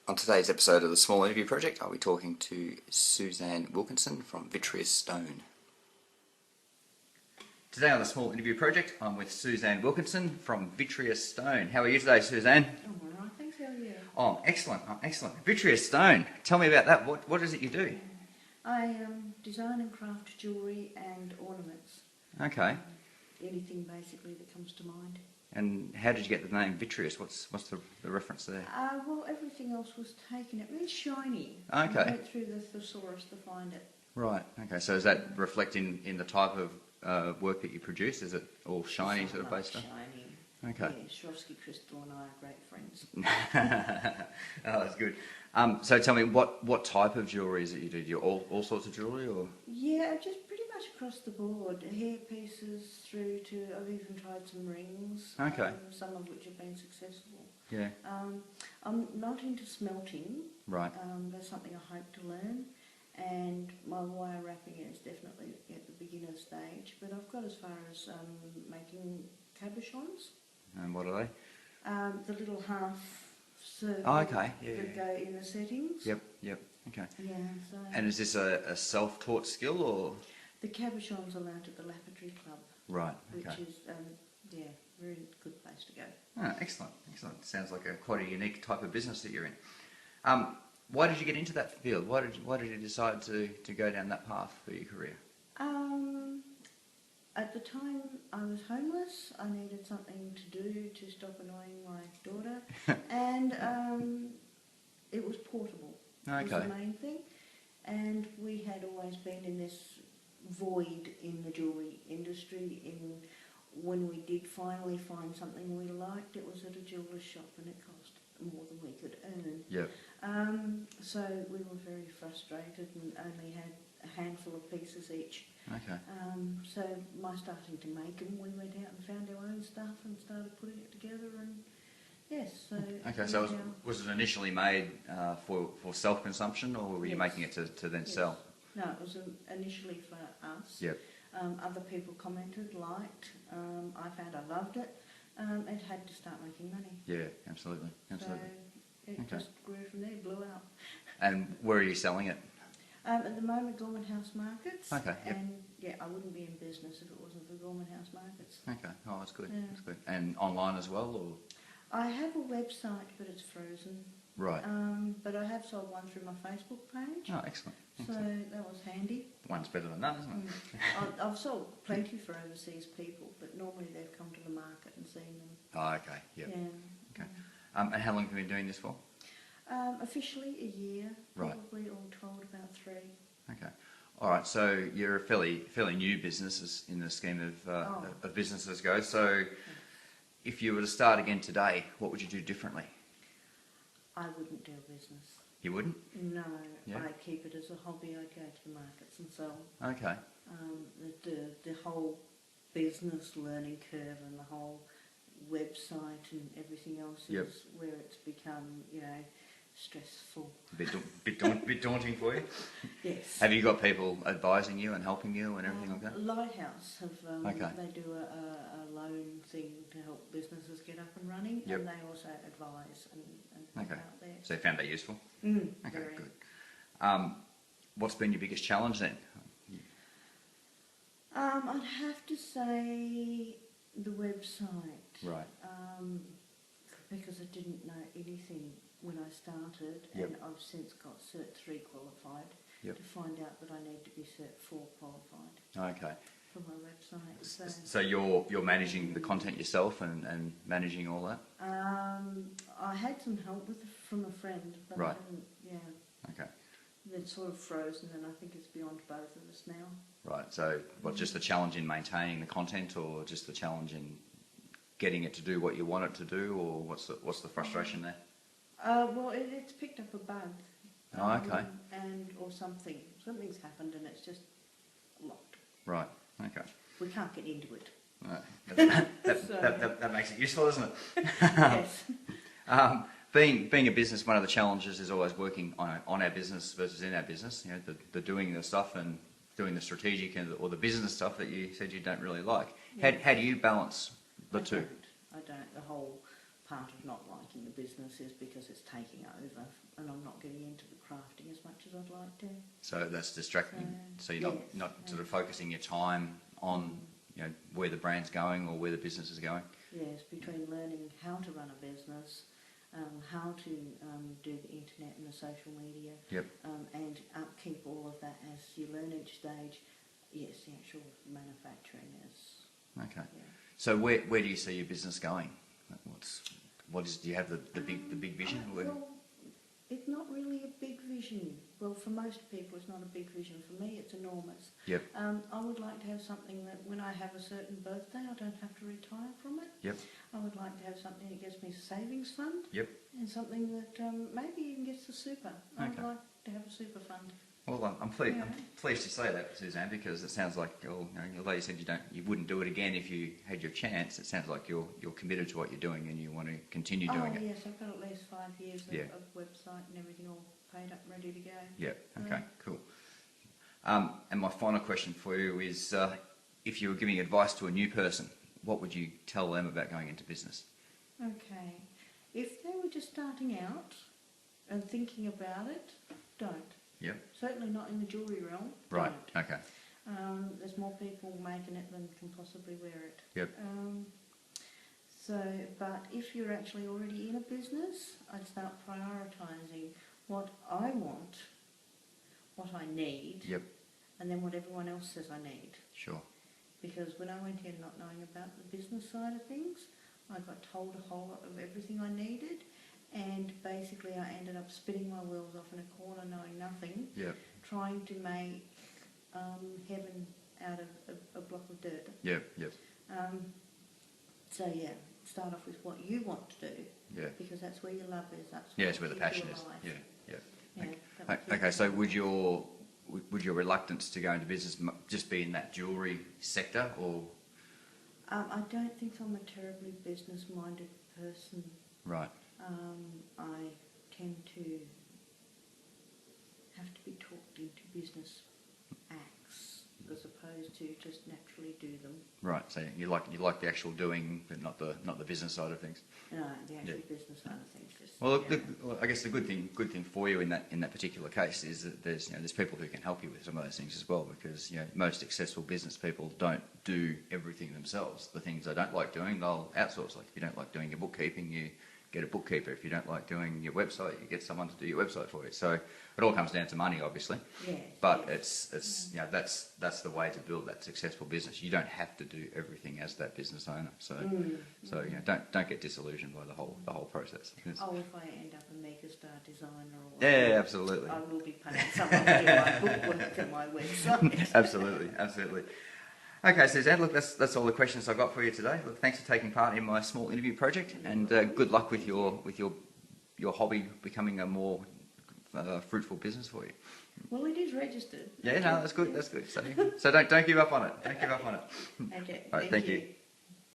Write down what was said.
On today's episode of the Small Interview Project, I'll be talking to Suzanne Wilkinson from Vitreous Stone. Today on the Small Interview Project, I'm with Suzanne Wilkinson from Vitreous Stone. How are you today, Suzanne? I'm all right, thanks. How are you? Oh, excellent. Vitreous Stone. Tell me about that. What is it you do? I design and craft jewellery and ornaments. Okay. Anything basically that comes to mind. And how did you get the name Vitreous? What's the reference there? Well, everything else was taken. It means shiny. Okay. I went through the thesaurus to find it. Right. Okay. So does that reflect in the type of work that you produce? Is it all shiny sort of based on? Shiny. Okay. Yeah, Swarovski Crystal and I are great friends. Oh, that's good. So tell me, what type of jewellery is it you do? Do you all sorts of jewellery, or? Yeah, just pretty much across the board. Hair pieces through to, I've even tried some rings. Okay. Some of which have been successful. Yeah. I'm not into smelting. Right. That's something I hope to learn. And my wire wrapping is definitely at the beginner stage. But I've got as far as making cabochons. And what are they? The little half circle Okay. Yeah. that go in the settings. Yep. Okay. Yeah. So And is this a self-taught skill, or? the cabochons are learnt at the Lapidary Club. Right. Okay. Which is very good place to go. Oh, excellent. Sounds like quite a unique type of business that you're in. Why did you get into that field? Why did you decide to go down that path for your career? At the time I was homeless. I needed something to do to stop annoying my daughter, and it was portable. Okay. Was the main thing, and we had always been in this void in the jewellery industry. When we did finally find something we liked, it was at a jeweller's shop, and it cost more than we could earn. Yep. So we were very frustrated and only had a handful of pieces each. Okay. So by starting to make them, we went out and found our own stuff and started putting it together, and yes. So okay. So was it initially made for self-consumption, or were you making it to then sell? No, it was initially for us. Yep. Other people commented, liked. I found I loved it. It had to start making money. Yeah, absolutely. So it just grew from there, blew out. And where are you selling it? At the moment, Gorman House Markets. Okay. Yep. And I wouldn't be in business if it wasn't for Gorman House Markets. Okay. Oh, that's good. Yeah. That's good. And online as well, or? I have a website, but it's frozen. Right. But I have sold one through my Facebook page. Oh, excellent. So that was handy. One's better than none, isn't it? I've sold plenty for overseas people, but normally they've come to the market and seen them. Oh, okay. Yep. Yeah. Okay. And how long have you been doing this for? Officially a year, Right. probably all told about 3. Okay. All right. So you're a fairly new business in the scheme of businesses go. So if you were to start again today, what would you do differently? I wouldn't do business. You wouldn't? No, Yeah. I'd keep it as a hobby. I'd go to the markets and sell. Okay. The whole business learning curve and the whole website and everything else is where it's become, stressful. Bit daunting for you? Yes. Have you got people advising you and helping you and everything like that? Lighthouse have Okay. they do a loan thing to help businesses get up and running, Yep. and they also advise and help Okay. out there. So you found that useful? Okay, Okay, good. What's been your biggest challenge then? I'd have to say the website. Right. Because I didn't know anything when I started, Yep. and I've since got Cert 3 qualified Yep. to find out that I need to be Cert 4 qualified Okay. for my website. So So you're managing the content yourself and managing all that? I had some help from a friend, but Right. I haven't, Okay. it's sort of frozen, and I think it's beyond both of us now. Right. So just the challenge in maintaining the content, or just the challenge in getting it to do what you want it to do, or what's the frustration there? Well, it's picked up a bug. Oh, okay. Or something. Something's happened and it's just locked. Right. Okay. We can't get into it. Right. That makes it useful, doesn't it? Yes. Being a business, one of the challenges is always working on our business versus in our business. The doing the stuff and doing the strategic or the business stuff that you said you don't really like. Yeah. How do you balance the two? I don't. The whole part of not liking the business is because it's taking over and I'm not getting into the crafting as much as I'd like to. So that's distracting. So you're not sort of focusing your time on, you know, where the brand's going or where the business is going. Yes, between learning how to run a business, how to do the internet and the social media, and upkeep all of that as you learn each stage. Yes, the actual manufacturing is. Okay. Yeah. So where do you see your business going? Do you have the big vision? Well, it's not really a big vision. Well, for most people, it's not a big vision. For me, it's enormous. Yep. I would like to have something that when I have a certain birthday, I don't have to retire from it. Yep. I would like to have something that gets me a savings fund. Yep. And something that maybe even gets the super. I would like to have a super fund. Well, I'm pleased to say that, Suzanne, because it sounds like, although you said you wouldn't do it again if you had your chance, it sounds like you're committed to what you're doing and you want to continue doing it. Oh yes, I've got at least 5 years of website and everything all paid up, ready to go. Yeah. Okay. Cool. And my final question for you is, if you were giving advice to a new person, what would you tell them about going into business? Okay. If they were just starting out and thinking about it, don't. Yep. Certainly not in the jewellery realm. Right. Don't. Okay. There's more people making it than can possibly wear it. Yep. But if you're actually already in a business, I'd start prioritising what I want, what I need, Yep. and then what everyone else says I need. Sure. Because when I went in not knowing about the business side of things, I got told a whole lot of everything I needed. And basically I ended up spinning my wheels off in a corner knowing nothing, trying to make heaven out of a block of dirt. Yep. Start off with what you want to do, because that's where your love is, that's where the passion is. Yeah. Okay, so would your reluctance to go into business just be in that jewellery sector, or? I don't think I'm a terribly business-minded person. Right. I tend to have to be talked into business acts as opposed to just naturally do them. Right. So you like the actual doing, but not the business side of things. No, the actual business side of things. Just, well, I guess the good thing for you in that particular case is that there's people who can help you with some of those things as well, because most successful business people don't do everything themselves. The things they don't like doing, they'll outsource. Like if you don't like doing your bookkeeping, you get a bookkeeper. If you don't like doing your website, you get someone to do your website for you. So it all comes down to money, obviously. Yes, but it's that's the way to build that successful business. You don't have to do everything as that business owner. So don't get disillusioned by the whole process. Oh, if I end up a megastar designer or yeah, absolutely. I will be paying someone to do my bookwork and my website. Absolutely. Okay, Suzanne, look, that's all the questions I've got for you today. Look, thanks for taking part in my small interview project, and good luck with your hobby becoming a more fruitful business for you. Well, it is registered. Yeah, no, that's good. So don't give up on it. Don't give up on it. Okay. All right, thank you.